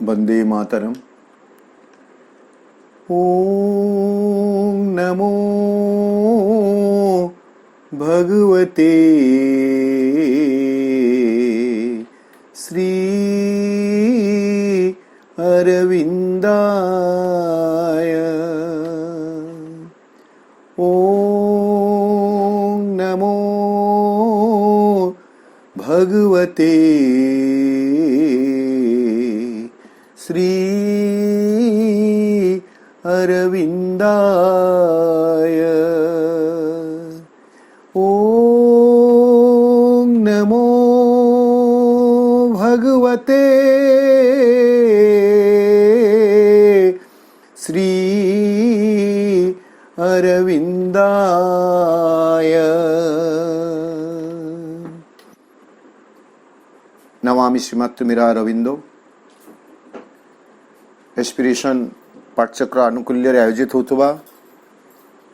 वंदे मातरम। ओम नमो भगवते श्री अरविंदाय। ओम नमो भगवते श्री अरविंदाय। ओम नमो भगवते श्री अरविंदाय। नमामि श्रीमत्तुमिरा अरविंदो। एस्पिरेशन पाठचक्र आनुकूल्य आयोजित होता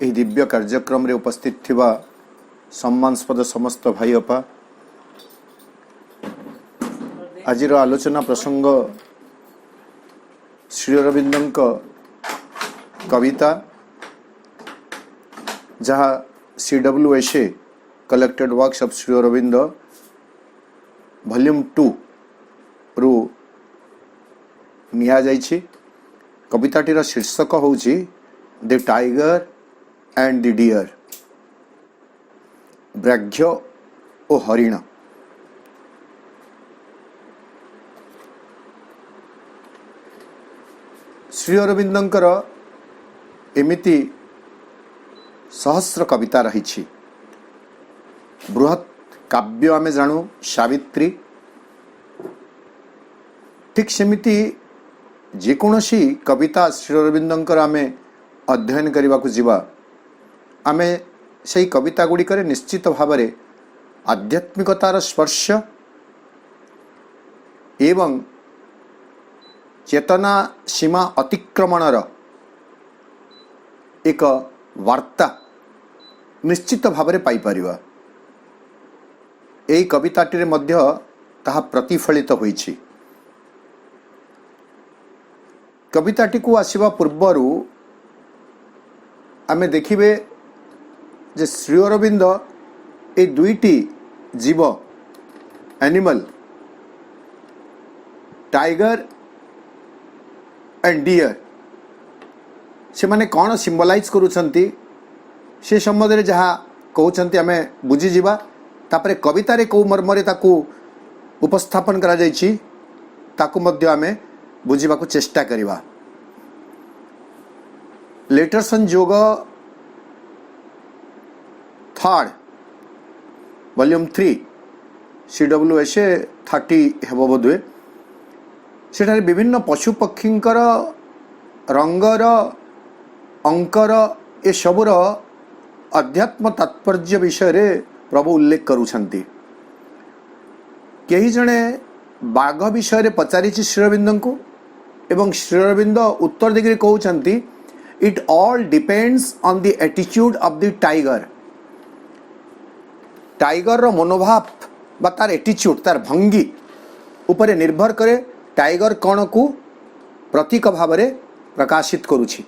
यह दिव्य कार्यक्रम रे उपस्थित थिबा सम्मानस्पद समस्त भाई अपा, आजिर आलोचना प्रसंग श्री अरविंदଙ୍କ कविता जहाँ CWSA collected works of Shri Aurobindo volume 2 रु निया जाइछि। कविताटीर शीर्षक होउछि the tiger and the deer, व्याघ्र और हरिण। श्री अरविंदंकर एमिति सहस्र कविता रही। बृहत काव्य आमे जानू सावित्री, ठीक सेमिति जेकोसी कविता श्री अरविंदंकर आमे अध्ययन करने को जीवा, आमे से कविता गुड़िकर निश्चित भाव में आध्यात्मिकतार स्पर्श एवं चेतना सीमा अतिक्रमणर एक वार्ता निश्चित भाव में पाइपर। यही कविताटी मध्य ताहा प्रतिफलित होइछि। कविताटी को आसिबा पूर्वर आमे देखिबे जे श्री अरविंद ए दुईटी जीव एनिमल टाइगर एंड डियर से माने कौन सिंबलाइज करूछंती से संबंध जहाँ कहते आमे बुझी जीवा। तापरे कवितारे कौ मर्मरे ताकू उपस्थापन करा जाइछि ताकू मध्य आमे बुझीबाकू चेष्टा करिवा। लेटरसन जोग 3 वॉल्यूम 3 CWSA 30 हेबो बोधुए। सेठारे विभिन्न पशु पक्षींकर रंगर अंकर ए सबुर अध्यात्म तात्पर्य विषय रे प्रभु उल्लेख करूछंती। कई जने बाघ विषय रे पचारि श्री अरविंद को एवं श्री अरविंद उत्तर दिगरे कहउछंती it all depends on the attitude of the tiger. Tiger रो मनोभाव बा तार एटीट्यूड तार भंगी उपरे निर्भर करे टाइगर कौन को प्रतीक भाव में प्रकाशित करुछि।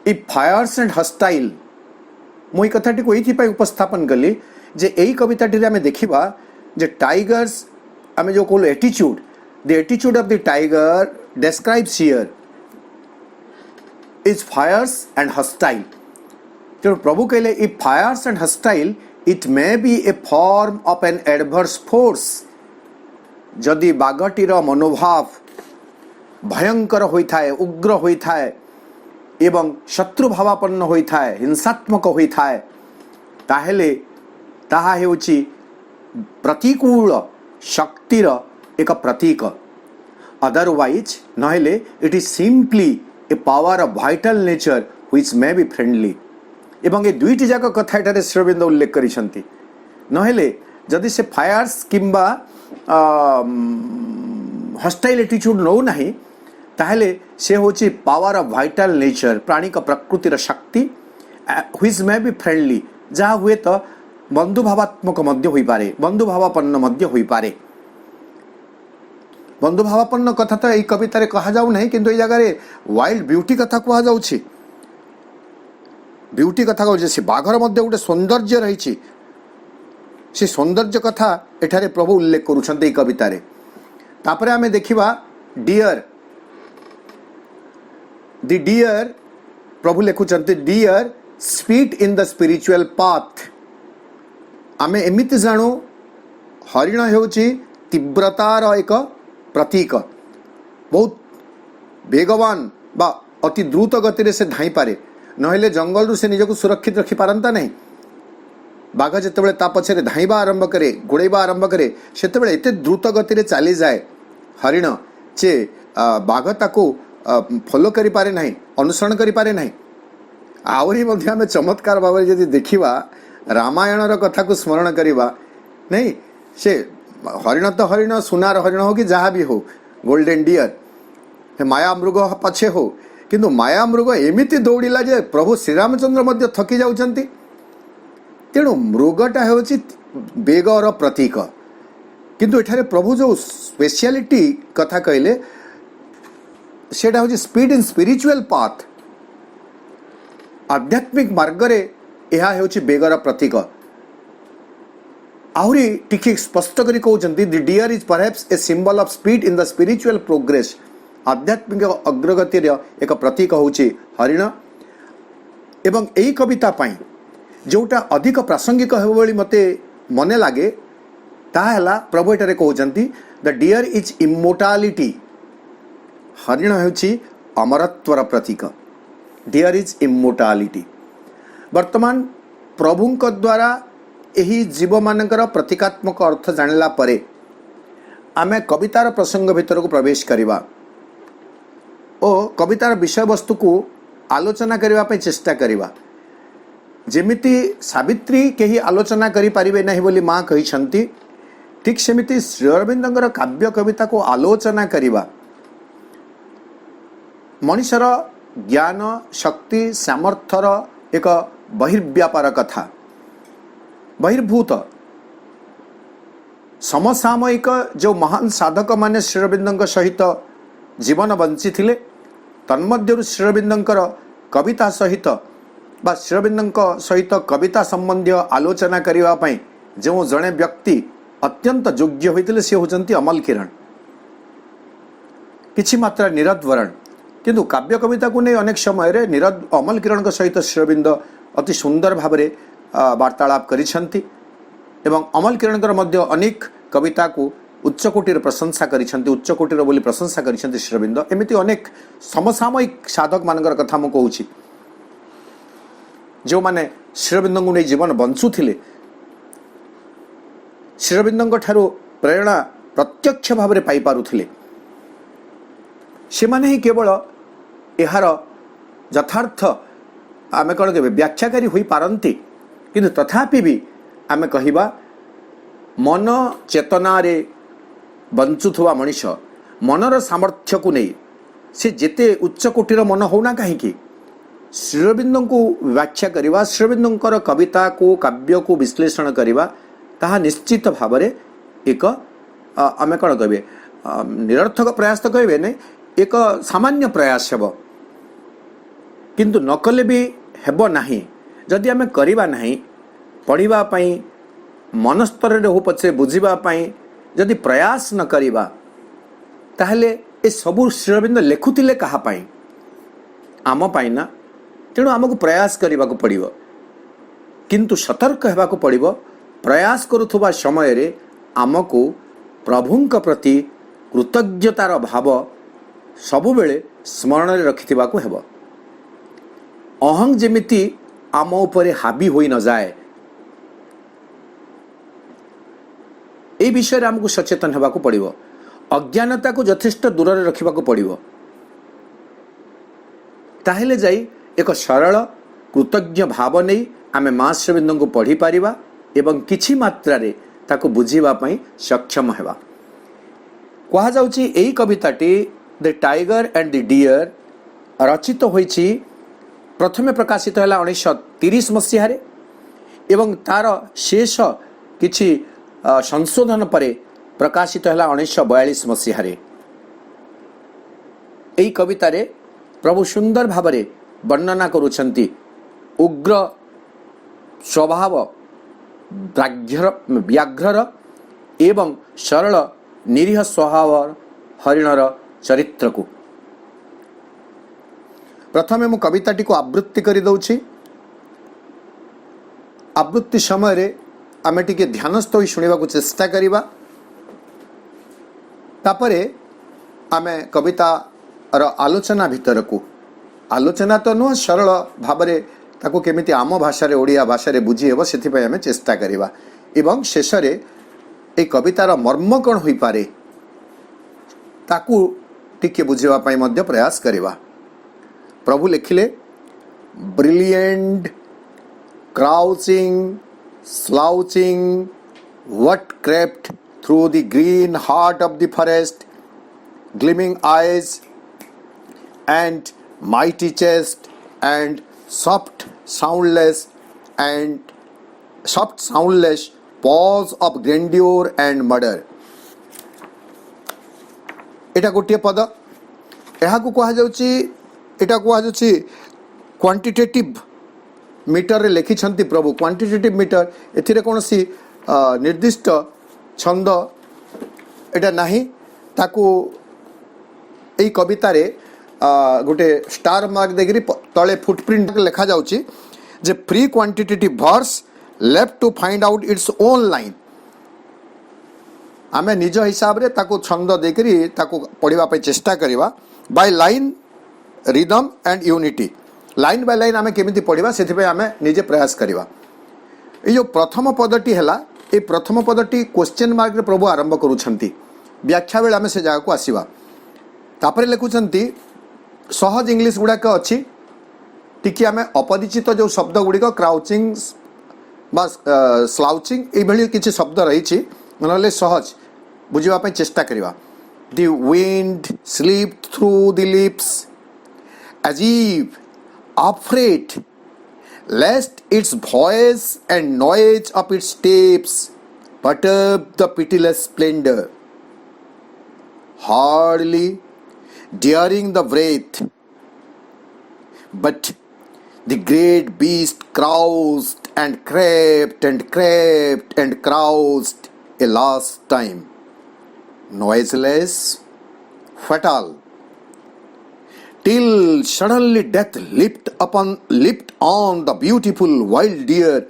इ फायर्स एंड हस्टाइल मुई कथाटी को ये उपस्थापन कली जे यही कविताटी आमे देखिबा जे टाइगर्स आमे जो कहलो attitude, the attitude of the tiger describes here is fierce and hostile. तो प्रभु कहले इ fierce and hostile it may be a form of an adverse force. जदि बाघटीर मनोभाव भयंकर होता है, उग्र होता है एवं शत्रुभावापन्न होता है, हिंसात्मक होता है, ताहेले ताहा हेउची प्रतिकूल शक्तिर एक प्रतीक। अदरवाइज नहेले it is simply a power of vital nature which may be friendly. एवं ये दुईटी जाक कथा एठारे श्री अरविंद उल्लेख करिसंती। नहेले जदि से फायर्स किंबा हस्टाइल एटीट्यूड नौ नहीं ताहले से होची पावर ऑफ वाइटल नेचर, प्राणी का प्रकृतिर शक्ति व्हिच मे बी फ्रेंडली, जहाँ हुए तो बंधुभावात्मक मध्य होई पारे, बंधुभावापन्न मध्य होई पारे। बंधुभावापन्न कथा तो यही कवितार कह जाऊ नहीं, किंतु ये जगह वाइल्ड ब्यूटी कथा कह जाउछि। ब्यूटी कथा कहूँ से बाघर मध्य गोटे सौंदर्य रही, से सौंदर्य कथा एठारे प्रभु उल्लेख करुछन्ते कवितारे। तापरे आमे देखिबा डियर, द डियर प्रभु लिखुचन्ते deer speed in the spiritual path. आमे एमिति जाणु हरिण हेउछि तीव्रतार एक प्रतीक, बहुत वेगवान बा अति द्रुत गति से धाई पारे, नहेले जंगल रु से निजको सुरक्षित रखी पारंता नहीं। बाघ जितेबाला ता पछरे धाइबा आरंभ करे, गोड़ेबा आरंभ करे, सेतेबाला एते द्रुत गति रे चली जाए हरिण जे बाघ ताको फॉलो करि पारे नहीं, अनुसरण करि पारे नहीं। आहरी मध्ये आमे चमत्कार भाव जदि देखिबा रामायणर कथा को स्मरण करिबा नहीं, से हरिण तो हरिण, सुनार हरिण हो कि जहाँ भी हो, गोल्डन डियर माया मृग पछे हो, किंतु माया मृग एमिति दौड़िला जे प्रभु श्रीरामचंद्र मध्य थकी जाउछन्ति। तेणु मृगटा हेउछि बेगर प्रतीक, किंतु एठारे प्रभु जो स्पेशलिटी कथा कहले सेटा होछि स्पीड इन स्पिरिचुअल पाथ। आध्यात्मिक मार्ग रे एहा हेउछि बेगर प्रतीक। आहरी टिके स्पष्ट करी कहउछन्ति the deer is perhaps a symbol of speed in the spiritual progress. आध्यात्मिक अग्रगति एक प्रतीक होउछि हरिण। एवं एही कविता पाई जोटा अधिक प्रासंगिक हेबो बोली मते मने लागे ता हला प्रभु एटारे कहउछन्ति द डियर इज इमोर्टालिटी। हरिण हेउछि अमरत्वर प्रतीक, डियर इज इमोर्टालिटी। वर्तमान प्रभुंक द्वारा यही जीव मानकर प्रतीकात्मक अर्थ जानिला परे आमे कवितार प्रसंग भितर को प्रवेश करिबा ओ कवितार विषय वस्तु को आलोचना करबा पे चेष्टा करिबा। जेमिति सावित्री केही आलोचना करि परिबे नहीं बोली मां कहि छंती, ठीक सेमिति श्री अरविंदंकर काव्य कविता को आलोचना करिबा मनुष्यर ज्ञान शक्ति सामर्थ्यर एक बहिर्व्यापार कथा, बहिर्भूत समसामयिक जो महान साधक माने श्री अरविंदंक सहित जीवन बंची थिले, तन्मध्यरु श्री अरविंदंकर कविता सहित बा श्री अरविंदंक सहित कविता संबंधी आलोचना करिवा पई जो जणे व्यक्ति अत्यंत योग्य होइतिले से होचंती अमल किरण। किछि मात्रा नीरद वरण, किंतु काव्य कविता को नहीं अनेक समय रे नीरद अमल किरण सहित श्री अरविंद अति सुंदर भावरे वार्तालाप करिछंती एवं अमल किरणकर मध्य अनेक कविता को उच्चकोटीर प्रशंसा करिछंती, उच्चकोटीर बोली प्रशंसा करिछंती श्री अरविंद। एमिति अनेक समसामयिक साधक मानकर कथा मु कहूछि जो माने श्री अरविंद को नहीं जीवन बंचुथिले, श्री अरविंद ठारू प्रेरणा प्रत्यक्ष भाव में पाई पारुथिले, से माने ही केवल यार यथार्थ आमे कौन कहे व्याख्याकारी हुई पारंती, किंतु तथापि भी आमे कहिबा मन चेतना रे बंचुथुवा मनीष मनर सामर्थ्य को नहीं से जेते उच्च कोटीर मन होना कहीं श्री अरविंद को व्याख्या करवा, श्री अरविंदर कविता को काव्य को विश्लेषण करवा ताहा निश्चित भाव में एक आमे कौन कहे निरर्थक प्रयास तो कहे नहीं, एक सामान्य प्रयास हेब, किंतु नकले भी हेब नहीं जदि आमे करिबा नहीं। पढ़िबा पई मन स्तर रे हो पछे बुझिबा पई जदि प्रयास न करिबा ताहले ए सबु श्री अरविंद लेखुतिले कहा पई आम पई ना। तेणु आमको प्रयास करने को पड़ो, किंतु सतर्क होगा को पड़ो। प्रयास करुवा समय रे आमको प्रभुंक प्रति कृतज्ञतार भाव सबुबेले स्मरण रे रखिथिबा को हेबो। अहं जेमिति आम उपरे हाबी होई न जाए ए विषय रे आमको सचेतन होगा को पड़ो। अज्ञानता को यथेष्ट दूर रे रखिबा को पड़ो, ताहेले जाई एक सरल कृतज्ञ भाव नहीं आमे मां श्री अरविंद को पढ़ी पारिबा एवं किछि मात्रा रे ताको बुझीबा पई सक्षम हेबा। कहा जाउची एही कविताटी the tiger and the deer रचित होईची प्रथमे प्रकाशित हैला 1930 मसीह रे एवं तार शेष किछि संशोधन परे प्रकाशित हैला 1942 मसीह रे। एई कवितारे प्रभु सुंदर भावरे वर्णना करुछंती उग्र स्वभाव व्याघ्रर एवं सरल निरीह स्वभाव हरिणर चरित्र को। प्रथमे मु कविताटी को आवृत्ति करि दउछि। आवृत्ति समय रे आमे टिके ध्यानस्थ होई सुनिबा को चेष्टा करिबा। तापरे आमे कविता रो आलोचना भितर को, आलोचना तो नुह सरल भावरे ताको केमिति आम भाषा रे ओडिया भाषा रे बुझी हेबो सेथि पय आमे चेष्टा करिबा एवं शेष रे ए कवितार मर्म कौन होई पारे ताकू टिके बुझिबा पय मध्य प्रयास करिबा। प्रभु लिखिले brilliant crouching, slouching, what crept through the green heart of the forest, gleaming eyes and mighty chest and soft soundless pause of grandeur and murder। एटा गोटे पद यहाँ को कहा जाउची, एटा कहा जाउची क्वांटिटेटिव मीटर रे लिखिछंती प्रभु। क्वांटिटेटिव मीटर एथिरे कोनसी निर्दिष्ट छंद एटा नाही, ताकू एई कविता रे गोटे स्टार मार्क देगिरी तळे फुटप्रिंट लिखा जाउची जे free quantitative verse left to find out its own line. आमे निज हिसाब रे ताकू छंद देगिरी ताकू पढिबा पे चेष्टा करिबा by line rhythm and unity. Line by line आमे केमिति पढ़िबा सेथिपे आमे निजे प्रयास करिबा। ए जो प्रथम पदटी हैला, ए प्रथम पदटी क्वेश्चन मार्क रे प्रभु आरंभ करूछंती। व्याख्या बेले आमे से जागा को आसीबा। तापरे लिखुछंती सहज इंग्लिश गुडा के अछि, टिकी आमे अपरिचित जो शब्द गुडी को क्राउचिंग बा स्लाउचिंग ए भली किछि शब्द रहिछि, मनले सहज बुझिबा पे चेष्टा करिबा। The wind slept through the lips as if afraid lest its voice and noise of its steps perturb the pitiless splendor, hardly daring the breath, but the great beast crouched and crept and crept and crouched a last time, noiseless, fatal, till suddenly death leaped on the beautiful wild deer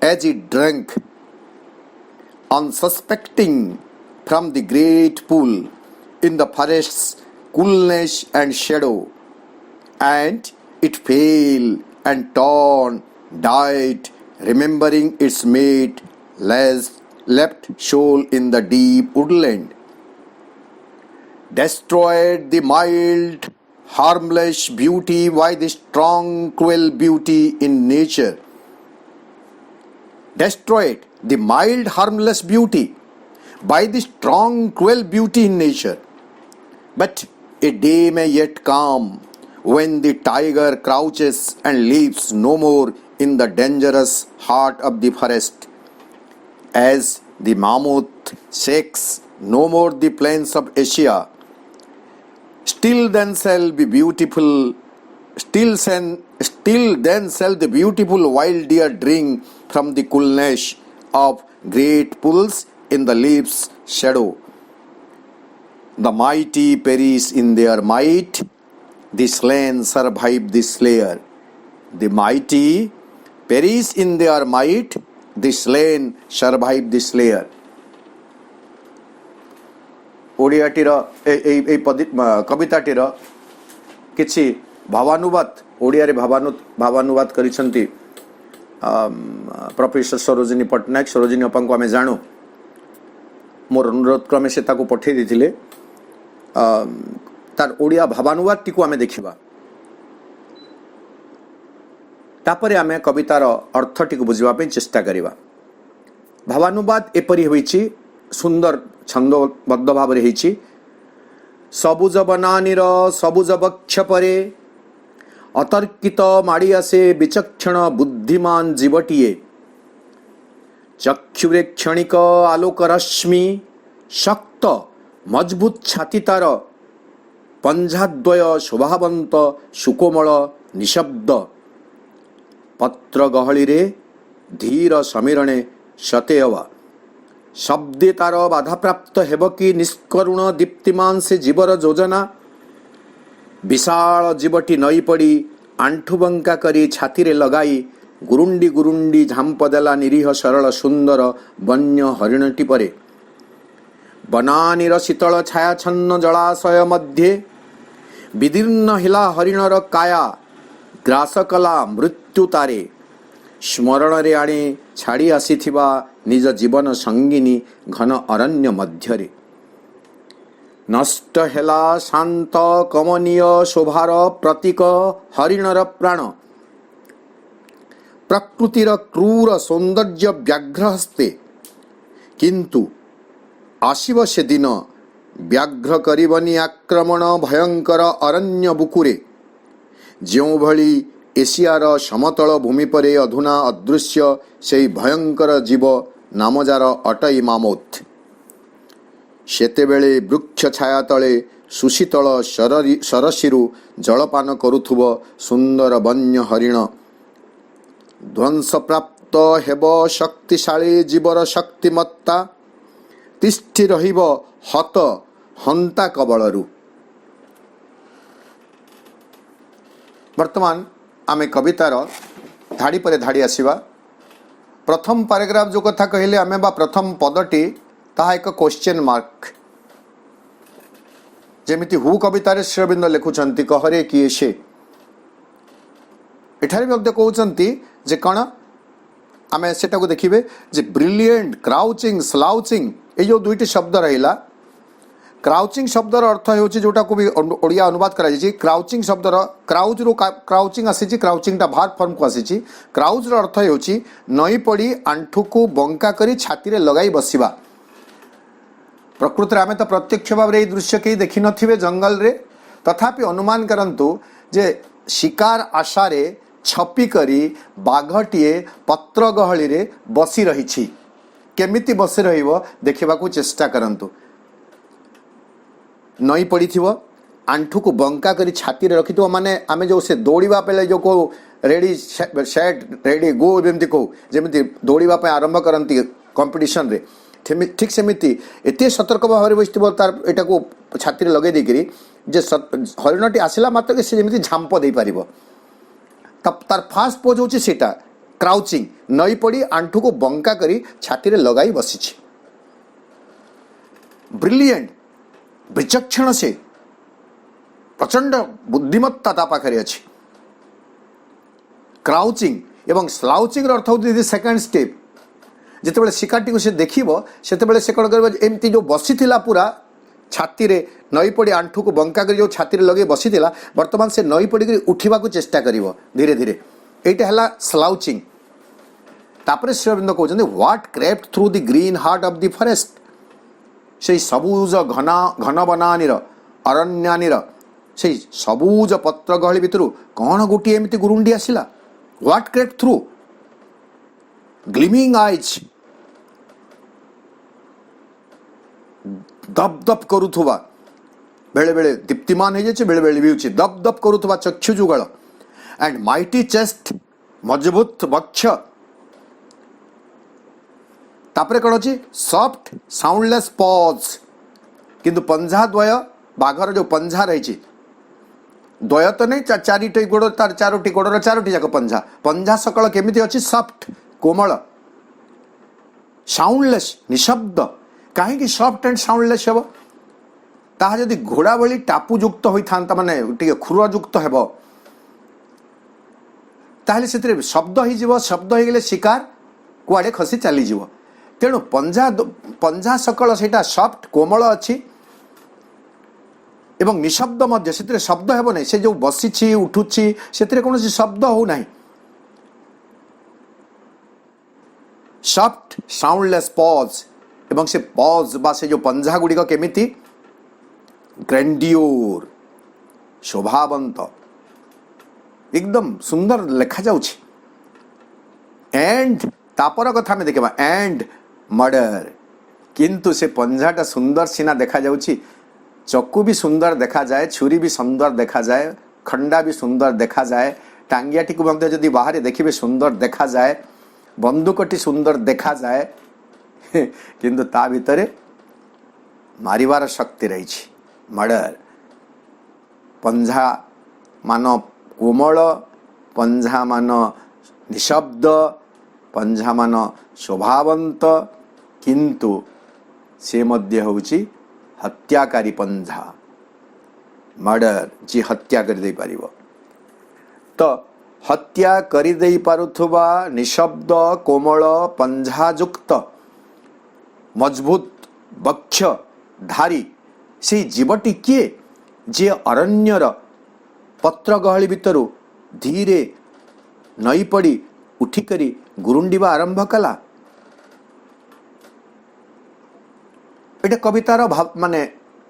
as it drank, unsuspecting, from the great pool in the forest's coolness and shadow, and it fell and torn, died, remembering its mate left shoal in the deep woodland, destroyed the mild harmless beauty by the strong cruel beauty in nature, destroyed the mild harmless beauty by the strong cruel beauty in nature. But a day may yet come when the tiger crouches and lives no more in the dangerous heart of the forest, as the mammoth shakes no more the plains of Asia. Still then shall the beautiful wild deer drink from the coolness of great pools in the leaves' shadow. The mighty perish in their might, the slain survive the slayer. The mighty perish in their might, the slain survive the slayer. ओडियाटीर कविताटीर किछि भावानुवाद ओडिया रे भावानुवाद करिसंती professor Sarojini Patnaik. Sarojini अपा को आमे जानू, मोर अनुरोध क्रमे से ताको पठे दिथिले। तार ओडिया भावानुवाद टी को आमे देखिबा, तापरे आमे कवितार अर्थ टी को बुझिबा पे चेष्टा करिबा। भावानुवाद एपरि होईछि, सुंदर छंदबद्ध भाव रे हिछि। सबुज बनानीर सबुज बक्ष परे अतर्कित माड़ी आसे विचक्षण बुद्धिमान जीवटीए, चक्षुरे क्षणिक आलोक रश्मि शक्त मजबूत छाती तार पंझाद्वय शोभावंत सुकोमल निशब्द पत्र गहली रे धीर समीरणे सतेयवा शब्दे तार बाधाप्राप्त हेब कि निष्करुण दीप्तिमान से जीवर योजना विशाल जीवटी नई पड़ी आंठुबंका करी छाती रे लगाई गुरुंडी गुरुंडी झांप देला निरीह सरल सुंदर वन्य हरिणटी परे बनानीर शीतल छायाछन्न जलाशय मध्ये विदीर्ण हिला हरिणर काया ग्रास कला मृत्यु तारे स्मरण रे आणे छाड़ी आसीथिबा निज जीवन संगिनी घन अरण्य मध्यरे नष्ट हेला शांत कमनीय शोभार प्रतीक हरिणर प्राण प्रकृतिर क्रूर सौंदर्य व्याघ्र हस्ते किंतु आशिव से दिन व्याघ्र करिबनी आक्रमण भयंकर अरण्य बुकुरे जो भली एशियार समतल भूमि परे अधुना अदृश्य से भयंकर जीव नामजार अटई मामोथ सेतेबेले वृक्ष छाया तले सुशीतल सरसीरु जलपान करुथुब सुंदर वन्य हरिण ध्वंस प्राप्त हेब शक्तिशाली जीवर शक्तिमत्ता तिष्ठि रहिब हत हंता कबलरु। वर्तमान आमे कवितार धाड़ी पर धाड़ी आसीबा। प्रथम पैराग्राफ जो कथा कहले आमे बा प्रथम पदटी ताहा एक क्वेश्चन मार्क जेमिति हु कवितार श्रीअरविंद लिखुचंती कहरे किए से एठारे मध्य कहउचंती जे कण आमे सेटा को देखिबे जे ब्रिलियंट क्राउचिंग स्लाउचिंग ए जो दुईटी शब्द रहिला क्राउचिंग शब्दर अर्थ होची जोटा को भी ओडिया अनुवाद करा जायछि क्राउचिंग शब्दर क्राउच रो क्राउचिंग आसीछि क्राउचिंग टा भार्ब फॉर्म को आसीछि क्राउच रो अर्थ होची नई पड़ी आंठू को बंका करी छाती रे लगाई बसिबा। प्रकृति आमे तो प्रत्यक्ष भाव रे दृश्य के देखि नथिबे जंगल रे तथापि अनुमान करंतु जे शिकार आशारे छपी करी बाघटीए पत्र गहली रे बसी रहिछि केमिति बसी रहिबो देखिबा को चेष्टा करंतु नई पड़ी थी आंठू को बंका करी छाती रे रखी माने आमे जो से दौड़ीबा पहले जो को रेडी सेट रेडी गो एमती को जेमती दौड़ीबा पे आरंभ करती कंपटीशन रे ठीक सेमिति एते सतर्क भाव बसथिबो तार एटा को छाती रे लगे देकरी जे हरिणटी आसिला मात्र के से जेमती झांप दे पारिबो तब तार फास्ट पोज होची सेटा क्राउचिंग नई पड़ी आंठू को बंका करी छाती रे लगाई बसिछि। ब्रिलियंट विचक्षण से प्रचंड बुद्धिमत्ता ता पाखरे अछि। क्राउचिंग एवं स्लाउचिंग अर्थ होती सेकेंड स्टेप जितेबाला शिकारटी को से देखिबो सेतेबाला से कण करबो एमती जो बसिथिला पूरा छाती रे नई पड़ी आंठू को बंका करी जो छाती रे लगे बसिथिला वर्तमान से नई पड़ी करी उठिबा को चेष्टा करिवो धीरे धीरे एटा हला स्लाउचिंग। तापरे श्रीअरविंद कहउछन्ते what crept through the green heart of the forest से सबुज घन बनानीर अरण्यानीर से सबुज पत्र गहली भितर कौन गोटे एमती गुरुंडी आसिला व्हाट क्रेप्ट थ्रू ग्लिमिंग आइज दप दप करुथुबा बेले बेले दीप्तिमान हो जाए बेले बेले भी दप दप करुथुबा चक्षु जुगल एंड माइटी चेस्ट मजबूत वक्ष तापरे कौन अच्छी सॉफ्ट साउंडलेस पॉज किंतु पंजा द्वय बाघर जो पंजा रही द्वय तो नहीं चारिटी गोड़ तार चारोटी गोड़र चारोटी जाक पंजा पंजा सकल केमिति अच्छी सॉफ्ट कोमल साउंडलेस निशब्द कहीं सॉफ्ट एंड साउंडलेस हे ताहा जदि घोड़ा भली टापू युक्त होता माने टिके खुर युक्त हेब ताहले से शब्द हो शब्द हो गले शिकार कुआड़े खसी चली जीव तेणु पंजा सकल सेटा सॉफ्ट कोमल अच्छी एवं निशब्द मध्य से शब्द हेब नहीं से जो बसी उठुची से कौन शब्द हो ना सॉफ्ट साउंडलेस पॉज एवं से पॉज बा से जो पंजा गुड़िक केमिति ग्रैंडियोर शोभावंत एकदम सुंदर लेखा जाउछि एंड तापर कथा में देखा एंड मर्डर किंतु से पंजाटा सुंदर सीना देखा जाउछि चक्कू भी सुंदर देखा जाए, छुरी भी सुंदर देखा जाए, खंडा भी सुंदर देखा जाए, टांगियाटी को जदि बाहर देखिए सुंदर देखा जाए, बंदूकटी सुंदर देखा जाए, किंतु ता भितर मारिवार शक्ति रही। मर्डर पंझा मान कोमल, पंझा मान निशब्द, पंझा मान शोभावंत, किंतु से मध्य होउची हत्याकारी पंझा। मर्डर जी हत्या कर दे पारिबो। तो हत्या करि देई पारुथुबा निशब्द कोमल पंझायुक्त मजबूत बक्ष धारी से जीवटी किए जे अरण्यर पत्र गहली भितरु धीरे नई पड़ी उठिकरी गुरुंडिबा आरंभ कला। एटा कवितार भाव माने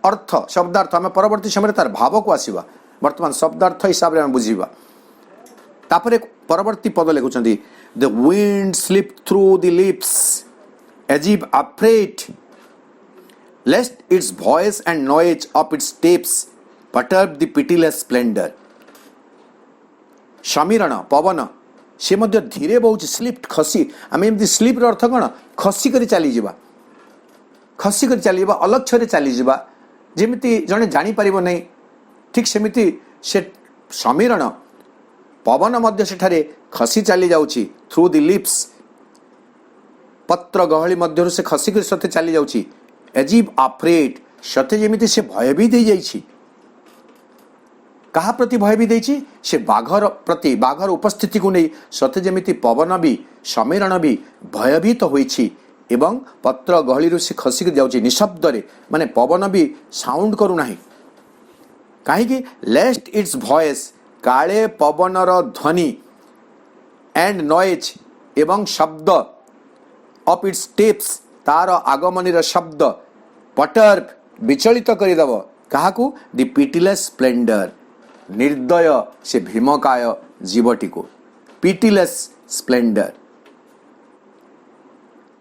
अर्थ शब्दार्थ आम परवर्ती समय तार भाव को आसीबा। वर्तमान शब्दार्थ हिसाब रे हम बुझीबा। तापरे परवर्ती पद लिखुचंदी the wind slip through the lips as if afraid lest its voice and noise of its steps perturb the pitiless splendour. समीरण पवन से मध्य धीरे बहुत स्लिप खसी आम एमती स्लिप अर्थ कौन खसी कर चली जावा, खसी कर चली जावा, अलक्ष्य चली जावा, जेमिति जने जानी परिबो नहीं। ठीक सेमिति से समीरण पवन मध्य सेठारे खसी चली जाउची थ्रू द लिप्स, पत्र गहली मध्य से खसी कर सते चली जाउची एजिव अफ्रेड सते जेमिति से भयभीत हो जाइछि। कहा प्रति भयभीत होइछि से बाघर प्रति, बाघर उपस्थिति को नहीं सते जेमिति पवन भी समीरण भी भयभीत होइछि एवं पत्र गहली से खसिक जाउछि निशब्द रे, माने पवन भी साउंड करू नाही। काहेकि लेस्ट इट्स वॉइस काले पवनर ध्वनि एंड नॉइज एवं शब्द ऑफ इट्स स्टेप्स तार आगमनीर शब्द पटर्ब विचलित करिदब काहाकू द पिटीलेस स्प्लेंडर निर्दय से भीमकाय जीवटी को। पिटीलेस स्प्लेंडर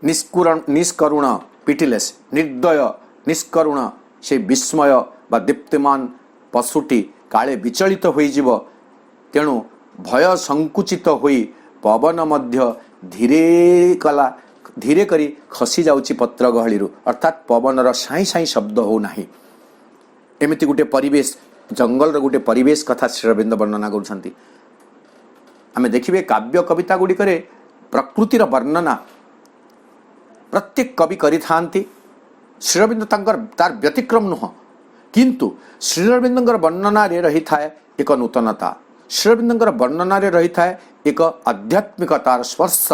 निष्करुण पिटीलेस निर्दय निष्करुण से विस्मय बा दीप्तिमान पशुटी काले विचलित होइजिव। तेणु भय संकुचित होई पवन मध्य धीरे करी खसी जाउची पत्र गहली, अर्थात पवनर साई साई शब्द हो नाही। एमिति गुटे परिवेश जंगल गोटे परिवेश कथा श्री अरविंद वर्णना करुछंती। आमे देखिबे काव्य कविता गुड़िकरे प्रकृतिर वर्णना प्रत्येक कवि करि थांती। श्री अरविंद तार व्यतिक्रम नुह, किंतु श्री अरविंदर वर्णना रे रही थाए एक नूतनता। श्री अरविंदर वर्णना रे रही थाए एक आध्यात्मिकतार स्पर्श।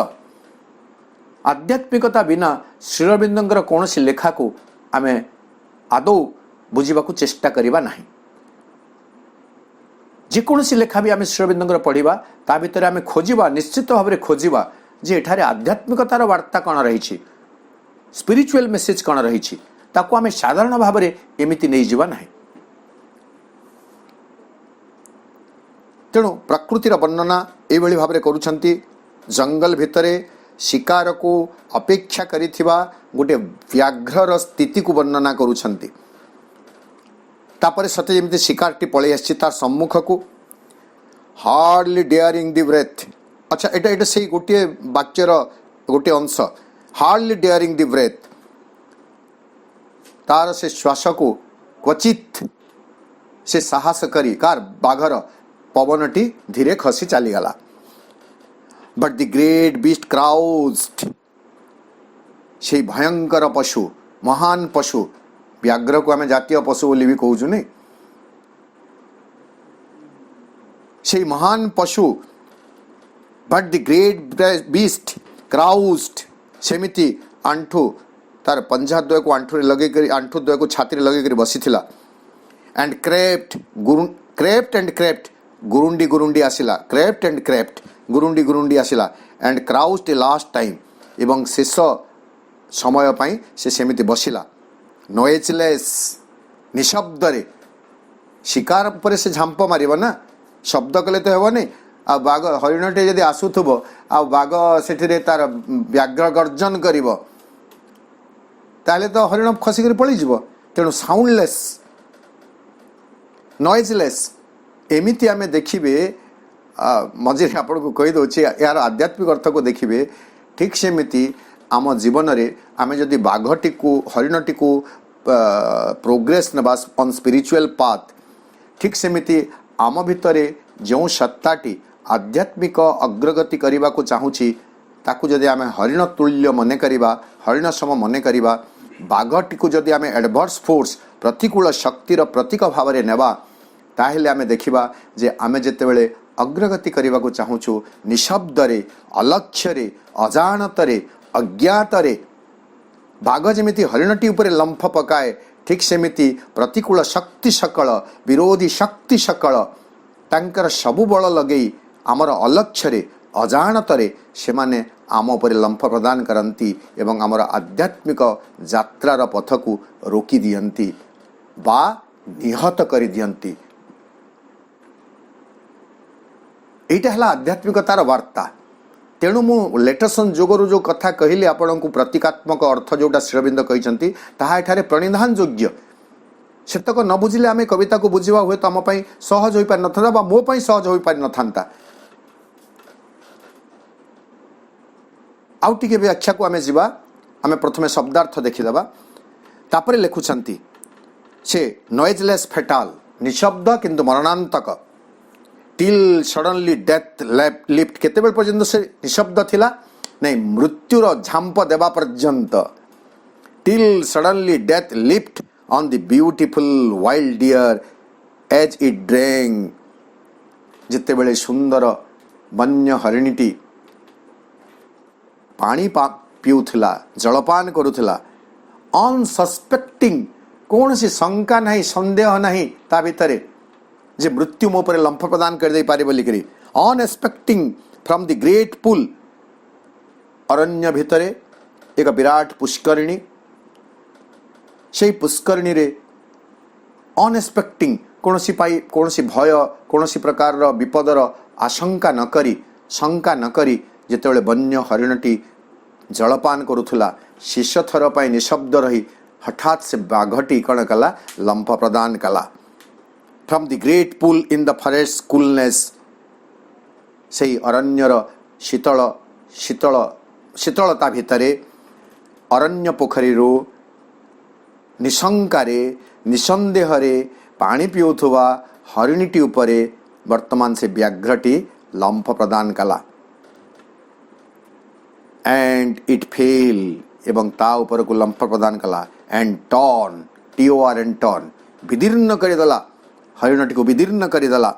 आध्यात्मिकता बिना श्री अरविंदर कौन सी लेखा को आमे आदौ बुझिबाकू चेष्टा करिबा नाही। जेकोसी लेखा भी आम श्री अरविंदर पढ़ा ता भीतर आम खोजा निश्चित भाव में खोजा जे एठारे आध्यात्मिकतार वार्ता कौन रही, स्पिरिचुअल मेसेज कौन रही, ताकू आम साधारण भाव में एमती नहीं जावा नहीं। तेणु प्रकृतिर वर्णना एभली भाव में करुछंती। जंगल भितरे शिकार को अपेक्षा करिथिबा गोटे व्याघ्रर स्थिति को वर्णना करुछंती। तापर सते जेमती शिकारटी पलि आछि तार सम्मुख को हार्डली डेयरिंग द ब्रेथ। अच्छा एटा से गोटे वाक्यर गोटे अंश हार्डली डेयरिंग द ब्रेथ, तार से श्वास को क्वचित से साहस करी कार बाघर पवनटी धीरे खसी चलीगला। बट द ग्रेट बीस्ट क्राउज्ड, से भयंकर पशु महान पशु, व्याघ्र को आम जातीय पशु बोली भी कहूँ नहीं, से महान पशु बट द ग्रेट बीस्ट क्राउज्ड सेमिति आंठू तार पंजाद्वय को आंठू लगे कर आंठूद्वय को छाती लगे कर बसी थिला। एंड क्रेप्ट एंड क्रेप्ट गुरुंडी गुरुंडी आसिला, क्रेप्ट एंड क्रेप्ट गुरुंडी गुरुंडी आसिला and crouched a last time एवं शेष समय पाई से सेमिति बसिला। नॉइजलेस निशब्द रे शिकार पर से झांप मारिब ना, शब्द कले तो हेब नहीं। आ बाघ हरिणटे जदि आसुथुबो आ बाघ सेठिरे तार व्याघ्र गर्जन करिबो ताले तो हरिण खसिक पलि जीव। तेणु साउंडलेस ନଏଜଲେସ୍ ଏମିତି ଆମେ ଦେଖିବେ। ମଝିରେ ଆପଣଙ୍କୁ କହିଦେଉଛି ଏହାର ଆଧ୍ୟାତ୍ମିକ ଅର୍ଥକୁ ଦେଖିବେ। ଠିକ୍ ସେମିତି ଆମ ଜୀବନରେ ଆମେ ଯଦି ବାଘଟିକୁ ହରିଣଟିକୁ ପ୍ରୋଗ୍ରେସ୍ ନେବା ଅନ୍ ସ୍ପିରିଚୁଆଲ୍ ପାଥ୍, ଠିକ୍ ସେମିତି ଆମ ଭିତରେ ଯେଉଁ ସତ୍ତାଟି ଆଧ୍ୟାତ୍ମିକ ଅଗ୍ରଗତି କରିବାକୁ ଚାହୁଁଛି ତାକୁ ଯଦି ଆମେ ହରିଣ ତୁଲ୍ୟ ମନେ କରିବା, ହରିଣ ସମ ମନେ କରିବା, ବାଘଟିକୁ ଯଦି ଆମେ ଆଡ଼ଭର୍ସ ଫୋର୍ସ ପ୍ରତିକୂଳ ଶକ୍ତିର ପ୍ରତୀକ ଭାବରେ ନେବା, ତାହେଲେ ଆମେ ଦେଖିବା ଯେ ଆମେ ଯେତେବେଳେ ଅଗ୍ରଗତି କରିବାକୁ ଚାହୁଁଛୁ ନିଶବ୍ଦରେ, ଅଲକ୍ଷ୍ୟରେ, ଅଜାଣତରେ, ଅଜ୍ଞାତରେ, ବାଘ ଯେମିତି ହରିଣଟି ଉପରେ ଲମ୍ଫ ପକାଏ, ଠିକ୍ ସେମିତି ପ୍ରତିକୂଳ ଶକ୍ତି ସକଳ, ବିରୋଧୀ ଶକ୍ତି ସକଳ ତାଙ୍କର ସବୁ ବଳ ଲଗେଇ ଆମର ଅଲକ୍ଷ୍ୟରେ, ଅଜାଣତରେ ସେମାନେ ଆମ ଉପରେ ଲମ୍ଫ ପ୍ରଦାନ କରନ୍ତି ଏବଂ ଆମର ଆଧ୍ୟାତ୍ମିକ ଯାତ୍ରାର ପଥକୁ ରୋକି ଦିଅନ୍ତି ବା ନିହତ କରିଦିଅନ୍ତି। এইটা ହେଲା ଆଧ୍ୟାତ୍ମିକତାର ବାର୍ତ୍ତା। ତେଣୁ ମୁଁ ଲେଟସନ୍ ଯୋଗରୁ ଯେଉଁ କଥା କହିଲି ଆପଣଙ୍କୁ, ପ୍ରତୀକାତ୍ମକ ଅର୍ଥ ଯେଉଁଟା ଶ୍ରୀଅରବିନ୍ଦ କହିଛନ୍ତି ତାହା ଏଠାରେ ପ୍ରଣିଧାନ ଯୋଗ୍ୟ। ସେତକ ନ ବୁଝିଲେ ଆମେ କବିତାକୁ ବୁଝିବା ହୁଏତ ଆମ ପାଇଁ ସହଜ ହୋଇପାରିନଥାନ୍ତା ବା ମୋ ପାଇଁ ସହଜ ହୋଇପାରିନଥାନ୍ତା। ଆଉ ଟିକେ ବ୍ୟାଖ୍ୟାକୁ ଆମେ ଯିବା। ଆମେ ପ୍ରଥମେ ଶବ୍ଦାର୍ଥ ଦେଖିଦେବା, ତାପରେ ଲେଖୁଛନ୍ତି ସେ ନଏଜଲେସ୍ ଫେଟାଲ, ନିଶବ୍ଦ କିନ୍ତୁ ମରଣାନ୍ତକ। টিল ସଡନଲି ଡେଥ୍ ଲିଫ୍ଟ, କେତେବେଳେ ପର୍ଯ୍ୟନ୍ତ ସେ ନିଶବ୍ଦ ଥିଲା? ନାଇଁ, ମୃତ୍ୟୁର ଝାମ୍ପ ଦେବା ପର୍ଯ୍ୟନ୍ତ। Till suddenly death leapt on the beautiful wild deer as it drank, ଯେତେବେଳେ ସୁନ୍ଦର ବନ୍ୟ ହରିଣୀଟି ପାଣି ପିଉଥିଲା, ଜଳପାନ କରୁଥିଲା, ଅନସସ୍ପେକ୍ଟିଂ, କୌଣସି ଶଙ୍କା ନାହିଁ, ସନ୍ଦେହ ନାହିଁ ତା ଭିତରେ ଯେ ମୃତ୍ୟୁ ମୋ ଉପରେ ଲମ୍ଫ ପ୍ରଦାନ କରିଦେଇପାରେ ବୋଲିକରି, ଅନଏକ୍ସପେକ୍ଟିଂ ଫ୍ରମ୍ ଦି ଗ୍ରେଟ୍ ପୁଲ୍, ଅରଣ୍ୟ ଭିତରେ ଏକ ବିରାଟ ପୁଷ୍କରିଣୀ, ସେଇ ପୁଷ୍କରିଣୀରେ ଅନଏକ୍ସପେକ୍ଟିଂ, କୌଣସି ଭୟ, କୌଣସି ପ୍ରକାରର ବିପଦର ଆଶଙ୍କା ନ କରି, ଶଙ୍କା ନ କରି ଯେତେବେଳେ ବନ୍ୟ ହରିଣଟି ଜଳପାନ କରୁଥିଲା, ଶେଷ ଥର ପାଇଁ ନିଶବ୍ଦ ରହି ହଠାତ୍ ସେ ବାଘଟି କ'ଣ କଲା? ଲମ୍ଫ ପ୍ରଦାନ କଲା। From the great pool in the forest coolness, ସେହି ଅରଣ୍ୟର ଶୀତଳତା ଭିତରେ, ଅରଣ୍ୟ ପୋଖରୀରୁ ନିଶଙ୍କାରେ, ନିସନ୍ଦେହରେ ପାଣି ପିଉଥିବା ହରିଣୀଟି ଉପରେ ବର୍ତ୍ତମାନ ସେ ବ୍ୟାଘ୍ରଟି ଲମ୍ଫ ପ୍ରଦାନ କଲା। and it fell, ଏବଂ ତା ଉପରକୁ ଲମ୍ଫ ପ୍ରଦାନ କଲା। and torn, torn, ବିଦୀର୍ଣ୍ଣ କରିଦେଲା, ହରିଣଟିକୁ ବିଦୀର୍ଣ୍ଣ କରିଦେଲା।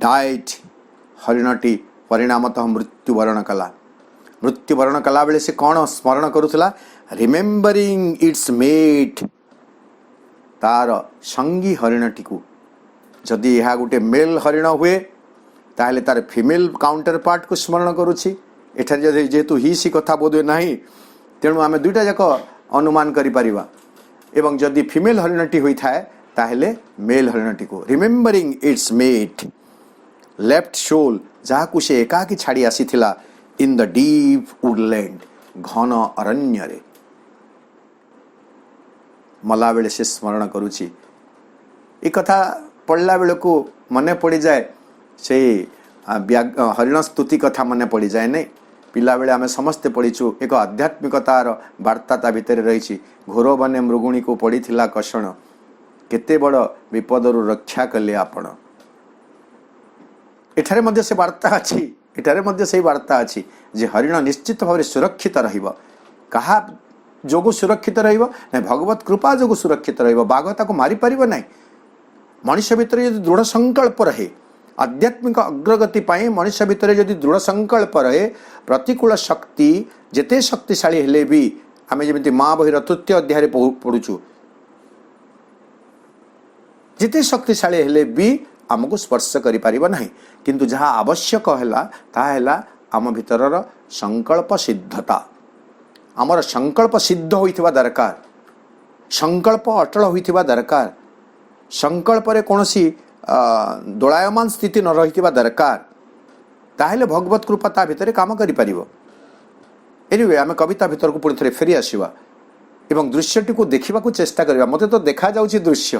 ଡାଏଟ୍, ହରିଣଟି ପରିଣାମତଃ ମୃତ୍ୟୁବରଣ କଲା। ମୃତ୍ୟୁବରଣ କଲାବେଳେ ସେ କ'ଣ ସ୍ମରଣ କରୁଥିଲା? ରିମେମ୍ବରିଂ ଇଟ୍ସ ମେଟ୍, ତାର ସଙ୍ଗୀ ହରିଣଟିକୁ। ଯଦି ଏହା ଗୋଟେ ମେଲ୍ ହରିଣ ହୁଏ ତାହେଲେ ତାର ଫିମେଲ୍ କାଉଣ୍ଟର ପାର୍ଟକୁ ସ୍ମରଣ କରୁଛି। ଏଠାରେ ଯଦି ଯେହେତୁ ହିସି କଥା ବୋଧହୁଏ ନାହିଁ, ତେଣୁ ଆମେ ଦୁଇଟା ଯାକ ଅନୁମାନ କରିପାରିବା। ଏବଂ ଯଦି ଫିମେଲ୍ ହରିଣଟି ହୋଇଥାଏ ତାହେଲେ ମେଲ୍ ହରିଣଟିକୁ। Remembering its mate, left sole, ଯାହାକୁ ସେ ଏକାକୀ ଛାଡ଼ି ଆସିଥିଲା, ଇନ୍ ଦ ଡିପ୍ ଉଡ୍ଲ୍ୟାଣ୍ଡ, ଘନ ଅରଣ୍ୟରେ। ମଲାବେଳେ ସେ ସ୍ମରଣ କରୁଛି। ଏ କଥା ପଢ଼ିଲା ବେଳକୁ ମନେ ପଡ଼ିଯାଏ ସେଇ ହରିଣ ସ୍ତୁତି କଥା ମନେ ପଡ଼ିଯାଏ। ନାହିଁ, ପିଲାବେଳେ ଆମେ ସମସ୍ତେ ପଢ଼ିଛୁ, ଏକ ଆଧ୍ୟାତ୍ମିକତାର ବାର୍ତ୍ତା ତା ଭିତରେ ରହିଛି। ଘୋର ବନେ ମୃଗୁଣୀକୁ ପଡ଼ିଥିଲା କଷଣ, କେତେ ବଡ଼ ବିପଦରୁ ରକ୍ଷା କଲେ ଆପଣ। ଏଠାରେ ମଧ୍ୟ ସେ ବାର୍ତ୍ତା ଅଛି, ଏଠାରେ ମଧ୍ୟ ସେଇ ବାର୍ତ୍ତା ଅଛି ଯେ ହରିଣ ନିଶ୍ଚିତ ଭାବରେ ସୁରକ୍ଷିତ ରହିବ। କାହା ଯୋଗୁଁ ସୁରକ୍ଷିତ ରହିବ? ନାଇଁ, ଭଗବତ କୃପା ଯୋଗୁଁ ସୁରକ୍ଷିତ ରହିବ। ବାଘ ତାକୁ ମାରିପାରିବ ନାହିଁ। ମଣିଷ ଭିତରେ ଯଦି ଦୃଢ଼ ସଂକଳ୍ପ ରହେ, ଆଧ୍ୟାତ୍ମିକ ଅଗ୍ରଗତି ପାଇଁ ମଣିଷ ଭିତରେ ଯଦି ଦୃଢ଼ ସଂକଳ୍ପ ରହେ, ପ୍ରତିକୂଳ ଶକ୍ତି ଯେତେ ଶକ୍ତିଶାଳୀ ହେଲେ ବି, ଆମେ ଯେମିତି ମା ବହିର ତୃତୀୟ ଅଧ୍ୟାୟରେ ପଢ଼ୁଛୁ, ଯେତେ ଶକ୍ତିଶାଳୀ ହେଲେ ବି ଆମକୁ ସ୍ପର୍ଶ କରିପାରିବ ନାହିଁ। କିନ୍ତୁ ଯାହା ଆବଶ୍ୟକ ହେଲା ତାହା ହେଲା ଆମ ଭିତରର ସଂକଳ୍ପ ସିଦ୍ଧତା। ଆମର ସଂକଳ୍ପ ସିଦ୍ଧ ହୋଇଥିବା ଦରକାର, ସଂକଳ୍ପ ଅଟଳ ହୋଇଥିବା ଦରକାର, ସଂକଳ୍ପରେ କୌଣସି ଦୋଳାୟମାନ ସ୍ଥିତି ନ ରହିଥିବା ଦରକାର। ତାହେଲେ ଭଗବତ କୃପା ତା ଭିତରେ କାମ କରିପାରିବ। ଏନିୱେ, ଆମେ କବିତା ଭିତରକୁ ପୁଣି ଥରେ ଫେରି ଆସିବା ଏବଂ ଦୃଶ୍ୟଟିକୁ ଦେଖିବାକୁ ଚେଷ୍ଟା କରିବା। ମୋତେ ତ ଦେଖାଯାଉଛି ଦୃଶ୍ୟ,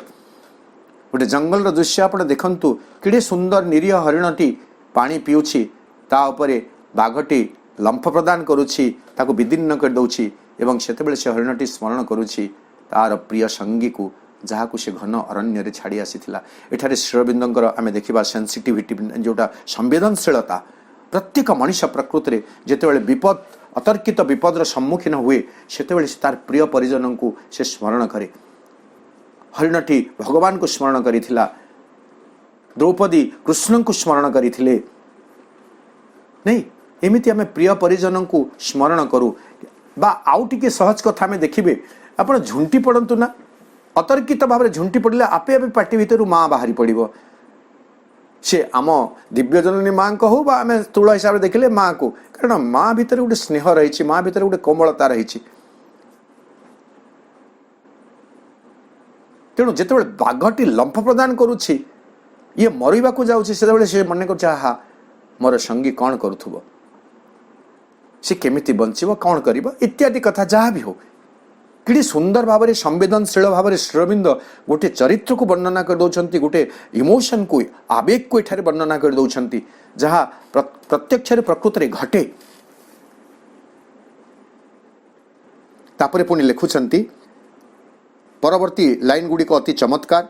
गोटे जंगल दृश्य आप देखु कि सुंदर निरीह हरिणटी पानी पीऊँगी तापर बाघटी लंफ प्रदान करुच्ची विदीर्ण कर दौची एवं सेतेबेले से हरिणटी स्मरण करुच्ची तार प्रिय संगी को जहाँ को से घन अरण्य छाड़ी आसीथिला। एठारे श्रीअरविंदर आम देखा सेंसिटिविटी जोटा संवेदनशीलता प्रत्येक मनीष प्रकृति में जितेबाला विपद अतर्कित विपदर सम्मुखीन हुए सेतेबाला तार प्रिय परिजन को से स्मरण करे। हरिणटी भगवान को स्मरण करिथिला, द्रौपदी कृष्ण को स्मरण करथिले। नहीं एमिति आम प्रिय परिजन को स्मरण करूँ बा आउ टिके सहज कथा में देखिए आप झुंटी पड़तु ना अतर्कित भाव में झुंटी पड़े आपे आपे पार्टी भितर माँ बाहरी पड़ो से आम दिव्य जननी माँ को हो आम स्थूल हिसाब से देखिले माँ को कारण माँ भितर गोटे स्नेह रही माँ भितर गोटे कोमलता रही। तेणु जिते बाघटी लंफ प्रदान करुच्ची ये मरवा को जाऊँगी से मन कर मोर संगी कौन करुथुबो से केमिति बंचिबो कौन करिबो इत्यादि कथा जहाँ भी हो कि सुंदर भाव में संवेदनशील भाव में श्रीअरविंद गोटे चरित्र को वर्णना कर दौरान गोटे इमोशन को आवेग को एठारे वर्णना कर दौरान जहाँ प्रत्यक्ष प्रकृति घटे। तापरे पुणी लिखुंट परवर्ती लाइन गुड़िक अति चमत्कार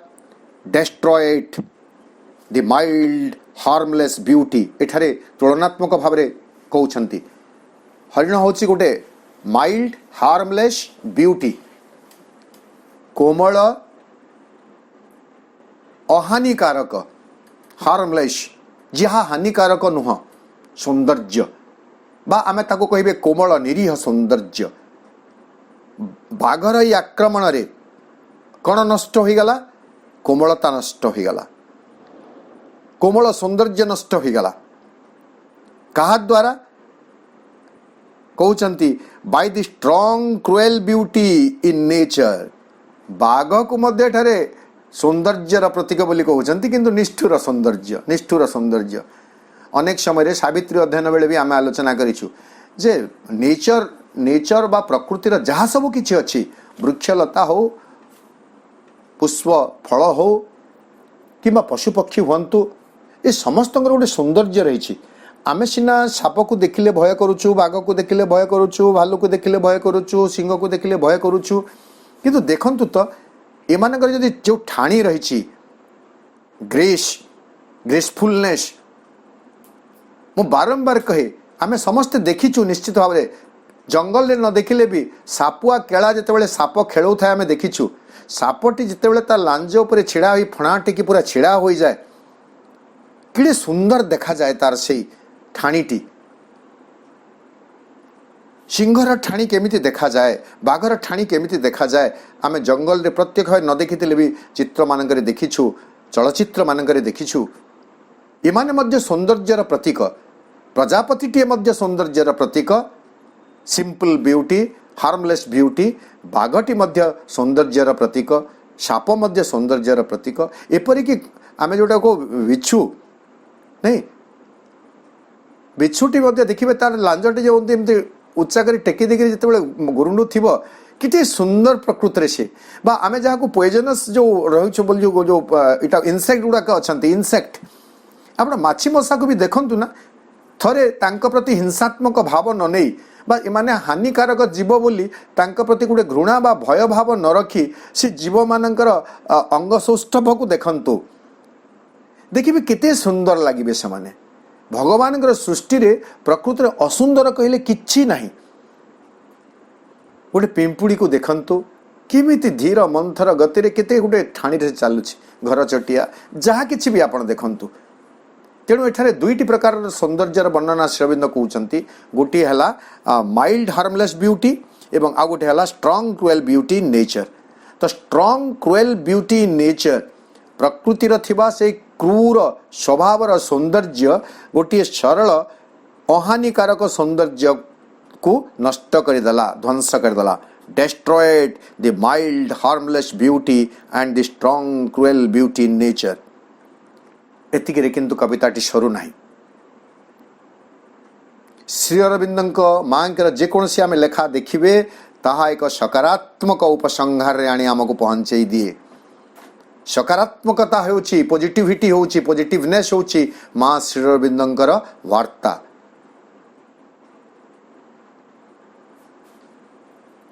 destroyed the mild harmless beauty एठारे तुलनात्मक भाव में कहते हरिण हूँ गोटे माइल्ड हार्मलेस ब्यूटी कोमल अहानिकारक हार्मलेस जहाँ हानिकारक नुह सौंदर्य बा आमे ताको कहिबे कोमल निरीह सौंदर्य बाघर आक्रमण रे कौन नष्ट हो गला कोमलता नष्ट हो गला कोमल सौंदर्य नष्ट हो गला कहा द्वारा कहते by the strong cruel beauty in nature बाघ को मध्य ठारे सौंदर्यर प्रतीक बोली कहते किंतु निष्ठुर सौंदर्य अनेक समय सावित्री अध्ययन बेले भी आम आलोचना करिछु जे नेचर बा प्रकृतिर जहाँ सब किछि अछि वृक्षलता हो पुष्प फल हो कि पशु पक्षी हुंतु ये समस्त गोटे सौंदर्य रही। आमे सिना साप को देखिले भय करुचु बाघ को देखिले भय करुचु भालू को देखिले भय करुचु सिंह को देखिले भय करुचु किंतु देखंतु तो एमानकर जदि जो ठाणी रही ग्रेसफुलनेस मु बारंबार कहे आमे समस्ते देखीचु निश्चित भाव में जंगल रे न देखिले भी सापुआ केला जितेबाला साप खेलौ थाए आमे देखीचु सापटी जितेबाला ता लांज उपरे छिड़ा होई फणा टिकी पूरा छिड़ा होई जाए कि सुंदर देखा जाए तार से ठाणीटी सिंहर ठाणी केमिति देखा जाए बाघर ठाणी केमिति देखा जाए आम जंगल रे प्रत्येक न देखिथिले भी चित्र मानकरे देखिछु चलचित्र मानकरे देखिछु एमाने मध्य सौंदर्यर प्रतीक प्रजापतिटीए मध्य सौंदर्यर प्रतीक सिंपल ब्यूटी हार्मलेस ब्यूटी बाघटी मध्य सौंदर्यर प्रतीक साप मध्य सौंदर्यर प्रतीक एपरिक आम जोटा को बिच्छू नहीं बिच्छुटी देखिए तार लांजटी जो एमती उच्चा कर टेकी देखिए जिते गुरुंडु थी कि सुंदर प्रकृति से बा आम जहाँ को पॉइजनस जो रही बोल जो इटा इनसेक्ट गुड़ाक अच्छा इनसेक्ट आप माछी मशा को भी देखु ना थरे तांको प्रति हिंसात्मक भाव न नहीं बा इमाने हानिकारक जीव बोली तांको प्रति गोटे घृणा बा भय भाव न रखी से जीव मानकर अंग सौष्ठव को देखंतु देखिए केते सुंदर लगे से माने भगवान सृष्टि रे प्रकृति असुंदर कहले किछि नाही गोटे पिंपुड़ी को देखंतु किमिति धीर मंथर गति रे केते गोटे ठाणी रे चालुछि घर चटिया जहाँ किछि भी आपण देखंतु तेणु एठारे दुईटी प्रकार सौंदर्यर वर्णना श्रीअरविंद कहउचंती गोटी हला माइल्ड हार्मलेस ब्यूटी एवं आ गोटे हला strong cruel beauty in nature. तो strong cruel beauty in nature प्रकृतिर थिबा से क्रूर स्वभावर सौंदर्य गोटे सरल अहानिकारक सौंदर्य को नष्ट करदेला ध्वंस करदेला destroyed the mild harmless beauty and the strong cruel beauty in nature. एतिके किंतु कविताटी सरू नाही। श्रीअरविंद मांकर जेकोसी आम लेखा देखिए ताहा एक सकारात्मक उपसंहार आनी आमको पहुंचे दिए सकारात्मकता होउछि पॉजिटिविटी होउछि पॉजिटिवनेस होउछि मां श्री अरविंदंकर वार्ता।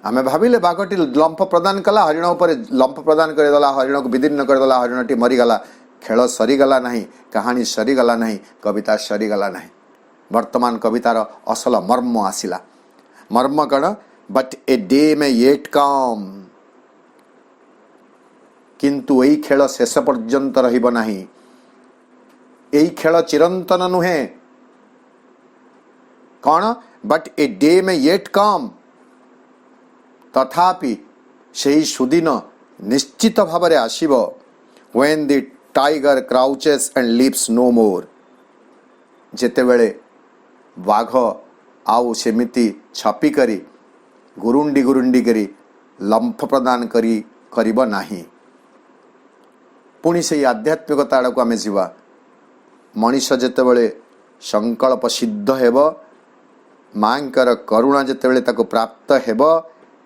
आमे भाविले बाघटी लंफ प्रदान कला हरिण उपर लंफ प्रदान करदेला हरिण को विदीर्ण करदेला हरिणटी मरीगला खेल सरीगला नहीं कहानी सरीगला नहीं कविता सरीगला नहीं। वर्तमान कवितार असल मर्म आसिला। मर्म कण but a day may yet कम किंतु एई खेल शेष पर्यंत रहिबो नाही। एई खेल चिरंतन नुहे कौन but a day may yet come तथापि सेही सुदिन निश्चित भावरे आसीबो when the tiger crouches and leaves no more. जेतेबेले बाघ आउ सेमिति छपी करी गुरुंडी गुरुंडी करी लंफ प्रदान करी करिब नाही। पुणी से आध्यात्मिकता आड़ को आम जीवा मनीष जेतेबेले संकल्प सिद्ध हेब मांकर करुणा जेतेबेले ताको प्राप्त हेब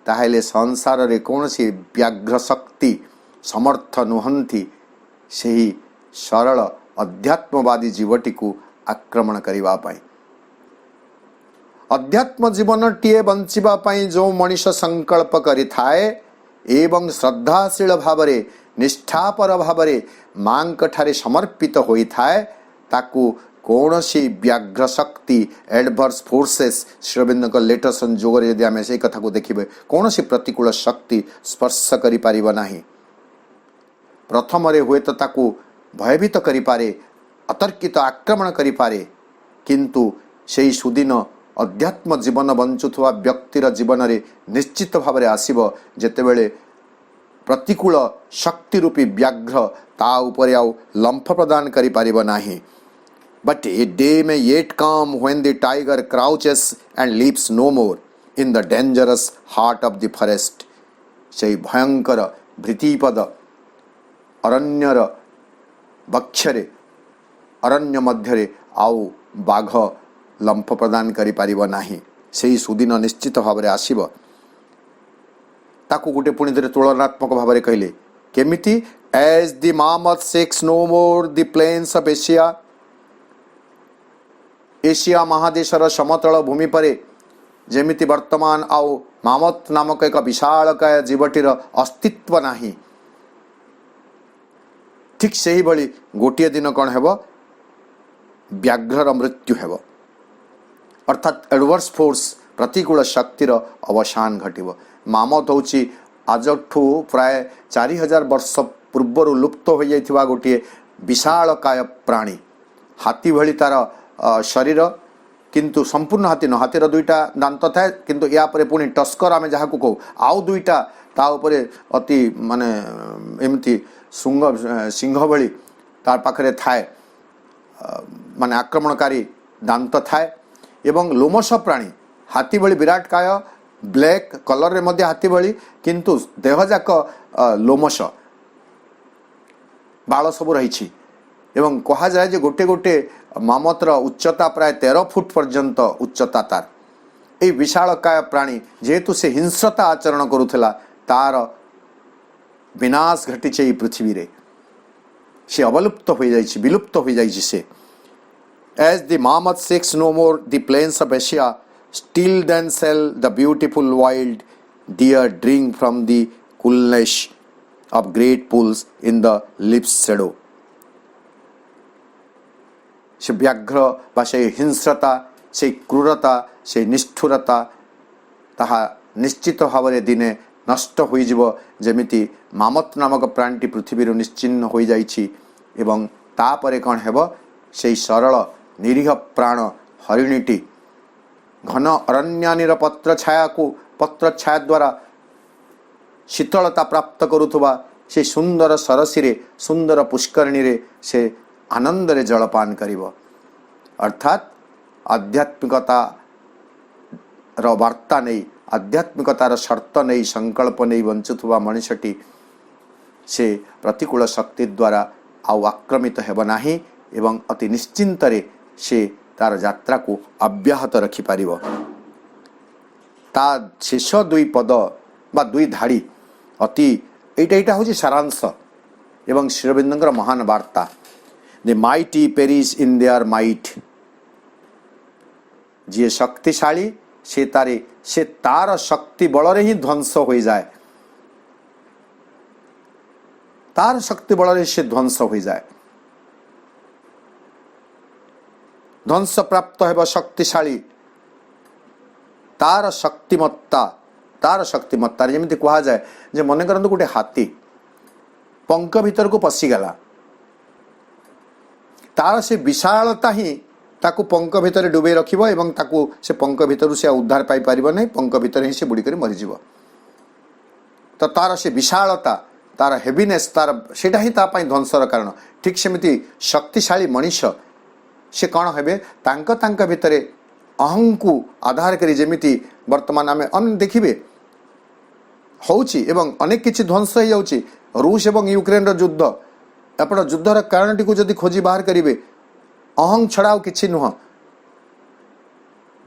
ताहेले संसार रे कौनसी व्याघ्र शक्ति समर्थ नुहंती सेही सरल अध्यात्मवादी जीवटी को आक्रमण करिवा पाई। अध्यात्म जीवन टीए बंचिबा पाई जो मनीष संकल्प करि थाए एवं श्रद्धाशील भावरे निष्ठापर भावरे मांक ठारे समर्पित होई थाए ताकू कौनसी व्याघ्र शक्ति एडवर्स फोर्सेस श्रीअरविंद लेटर संजोग यदि आम से कथा को देखिए कौनसी प्रतिकूल शक्ति स्पर्श करि पारिब नाही। प्रथम हुए तो ताकू भयभीत करि पारे अतर्कित आक्रमण करि पारे किंतु सेही सुदिन अध्यात्म जीवन बंचुथुवा व्यक्तिर जीवन रे निश्चित भावरे आसीबो जेतेबेले प्रतिकूल शक्ति रूपी व्याघ्र ता उपरे आउ लंफ प्रदान करि पारिब नाही। But a day may yet come when the tiger crouches and leaps no more in the dangerous heart of the forest. से भयंकर भृतिपद अरण्यर बक्षरे अरण्य मध्यरे आउ बाघ लंफ प्रदान करि पारिब नाही। सेही सुदिन निश्चित भावरे आसीब। ताकू गुटे पुणी धरे तुलनात्मक भावरे कहले केमिति as the mammoth shakes no more the plains of Asia. Asia महादेशर समतल भूमि पर जेमिति वर्तमान आउ मामथ नामक एक विशालकाय जीवटीर अस्तित्व नाही ठीक से ही बड़ी गोटे दिन कौन हेब व्याघ्रर मृत्यु हेब अर्थात एडवर्स फोर्स प्रतिकूल शक्तिर अवसान घटिब। मामथ होची आजठू प्राय 4000 वर्ष पूर्वर लुप्त हो जाइथिबा गोटे विशालकाय प्राणी हाथी भली तार शरीर किंतु संपूर्ण हाथी न हाथीर दुईटा दांत थाए किंतु या परे पुणी टस्कर आमे जहाँ को कहू आउ दुईटा ता उपरे अति माने एमती सिंह भली तार पाखरे थाए माने आक्रमणकारी दांत थाए एवं लोमश प्राणी हाथी भली विराट काय ब्लैक कलर रे मध्य हाथी भली किंतु देहजाक लोमश बाल सब रही एवं कहा जाए जे गोटे गोटे मामतर उच्चता प्राय 13 फुट पर्यंत उच्चता तार। ए विशालकाय प्राणी जेहेतु से हिंस्रता आचरण करुला तार विनाश घटी पृथ्वी रे से अवलुप्त हो जाइछि विलुप्त हो जाइछि से। As the mammoth shakes no more the plains of Asia still then shall the beautiful wild deer drink from the coolness of great pools in the lips shadow. से व्याघ्र बा से हिंस्रता से क्रूरता से निष्ठुरता ताहा निश्चित भाव में दिने नष्ट हो जमिति मामथ नामक प्राणी पृथ्वी निश्चिन्न हो जाइछि एवं तापरे कौन हेब से सरल निरीह प्राण हरिणीटी घन अरण्यानीर पत्र छाया द्वारा शीतलता प्राप्त करुथुबा से सुंदर सरसी रे सुंदर पुष्करिणी रे से आनंद रे जलपान करिब। अर्थात आध्यात्मिकता वार्ता नहीं आध्यात्मिकतार शर्त नहीं संकल्प नहीं बंचुथुबा मनुष्यटी से प्रतिकूल शक्ति द्वारा आउ आक्रमित हेब नाही एवं अति निश्चिंत रे से तार यात्रा को अब्याहत रखि पारिब। ता शेष दुई पद बा दुई धाड़ी अति एटा हूँ सारांश एवं श्रीअरविंदर महान वार्ता the mighty perish in their might जी शक्तिशाली से तार शक्ति बल ही ध्वंस हो जाए तार शक्ति बल से ध्वंस हो जाए ध्वंस प्राप्त है शक्तिशाली तार शक्तिमत्ता जमी कह जाए मन करते गोटे हाथी पंख भीतर को पशिगला तार से विशालता ही ताकू पंख भितर डुबे रखिबो एवं ताकू से पंख भितर से उद्धार पाई परिबो नहीं पंख भितर ही से बुड़ी कर मरी जीवो तो तार से विशालता तार हेवीनेस तार सेटा ही ता पई ध्वंसर कारण ठीक सेमिति शक्तिशाली मनुष्य से कौन हेबे तांक भितर अहं को आधार करी जेमिति वर्तमान आमे अन देखिबे होउची एवं अनेक किछि ध्वंस हो जाउची रूस एवं यूक्रेन रो युद्ध आपण युद्धर कारण टी को जदि खोजी बाहर करिवे अहं छड़ा किछि नुह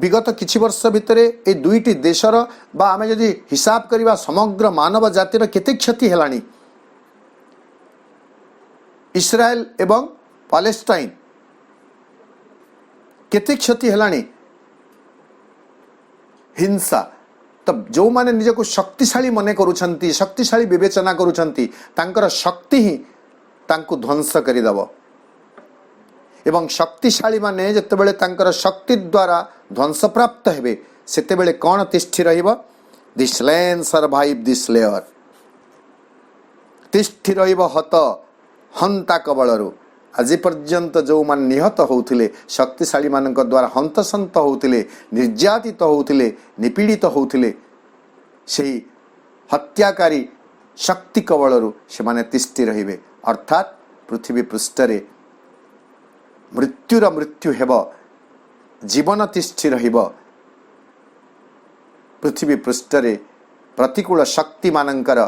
विगत किछि वर्ष भितर ए दुईटी देशर बा आमे जदि हिसाब करिवा समग्र मानव जातिर केते क्षति हेलानी इस्राएल एवं पैलेस्टाइन केते क्षति हेलानी हिंसा तब जो माने निज को शक्तिशाली मने करूछंती शक्तिशाली विवेचना करूछंती तांकर शक्ति ही तांको ध्वंस करिदब एवं शक्तिशाली माने जतेबेले तांकर शक्ति द्वारा ध्वंस प्राप्त हेबे सेतेबेले कोन तिष्ठि रहिबो the slain survive the slayer तिष्ठि रहिबो हत हंता कबलरू आज पर्यंत जो मान निहत होउथिले शक्तिशाली मानक द्वारा हंतसंत होउथिले निर्यातित होउथिले निपीड़ित होउथिले सेही हत्याकारी शक्ति कबलरू से माने तिष्ठि रहिबे अर्थात पृथ्वी पृष्ठरे मृत्युर मृत्यु हेब जीवन तिष्ठि रहिब पृथ्वी पृष्ठरे प्रतिकूल शक्ति मानकर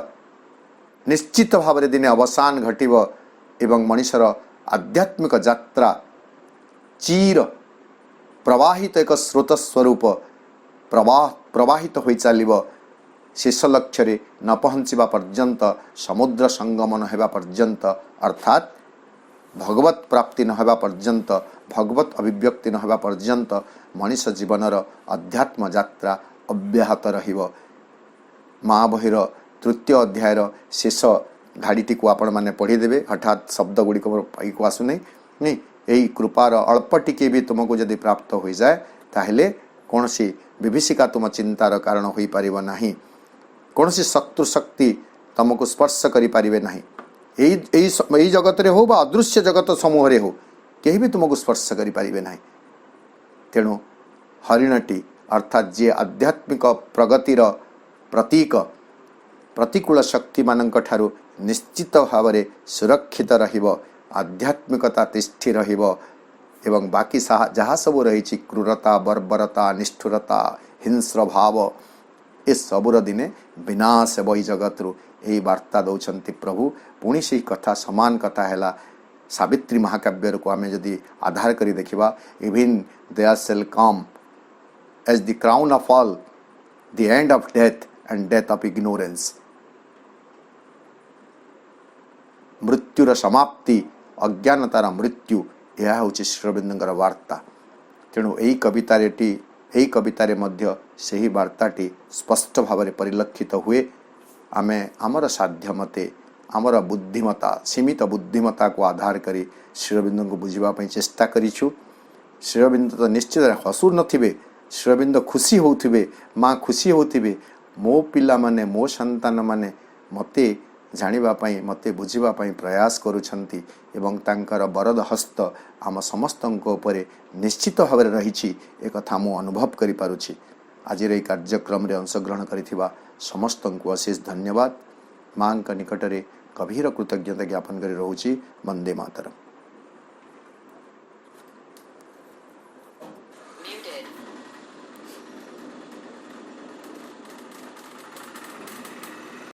निश्चित भाव में दिने अवसान घटिब एवं मनुष्यर आध्यात्मिक यात्रा चीर प्रवाहित एक स्रोत स्वरूप प्रवाहित हो चलो शेष लक्ष्य न पहुँचवा पर्यंत समुद्र संगमन होगा पर्यंत अर्थात भगवत प्राप्ति न होगा पर्यंत भगवत अभिव्यक्ति न होगा पर्यंत मनुष्य जीवनर अध्यात्म यात्रा अब्याहत रहिबो महाबहीर तृतीय अध्यायर शेष घाड़ीटी को आपण मैंने पढ़ीदेवे हठात शब्द गुड़िक को आसुना नहीं यही कृपार अल्प टिके भी तुमको जदि प्राप्त हो जाए ताहले कौन सी विभीषिका तुम चिंतार कारण हो पारिब नाही कौन सी शत्रु शक्ति तुमको स्पर्श करि पारिबे नाही यही जगत रे हो बा अदृश्य जगत समूह रे हो केही भी तुमको स्पर्श करि पारिबे नाही तेणु हरिणटी अर्थात जे आध्यात्मिक प्रगतिर प्रतीक प्रतिकूल शक्ति मानक ठारू निश्चित भाव में सुरक्षित रहिबो आध्यात्मिकता तिष्ठि रहिबो एवं बाकी जहाँ सब रही क्रूरता बर्बरता निष्ठुरता हिंस्र भाव ए सबुर दिने विनाश हेब जगत रु यही वार्ता दौरान प्रभु पुणी से कथा समान कथा है सावित्री महाकाव्य को आम जदि आधार करी देखिबा even there shall come as the crown of all the end of death and death of ignorance मृत्युर समाप्ति अज्ञानतार मृत्यु यह हूँ श्रीअरविंदर वार्ता तेणु यही कवितारे मध्य सही वार्ताटी स्पष्ट भाव में परिलक्षित हुए आमे आमर साध्य मते आमर बुद्धिमता सीमित बुद्धिमता को आधार करी श्रीअरविंद को बुझापी चेष्टा करिछु श्रीअरविंद तो निश्चित हसु नथिबे श्रीअरविंद खुशी होउथिबे माँ खुशी होउथिबे मो पिला माने मो संतान माने मते जानिबापाई मते बुझिबापाई प्रयास करुछंती एवं तांकर बरद हस्त आम समस्तଙ୍କ उपरे निश्चित भाव में रही एक कथा मु अनुभव करि पारुछि आज ये कार्यक्रम रे अंशग्रहण करिथिबा समस्तଙ୍କୁ अशेष धन्यवाद मां निकटरे गभीर कृतज्ञता ज्ञापन करि रहउछि वंदे मातरम।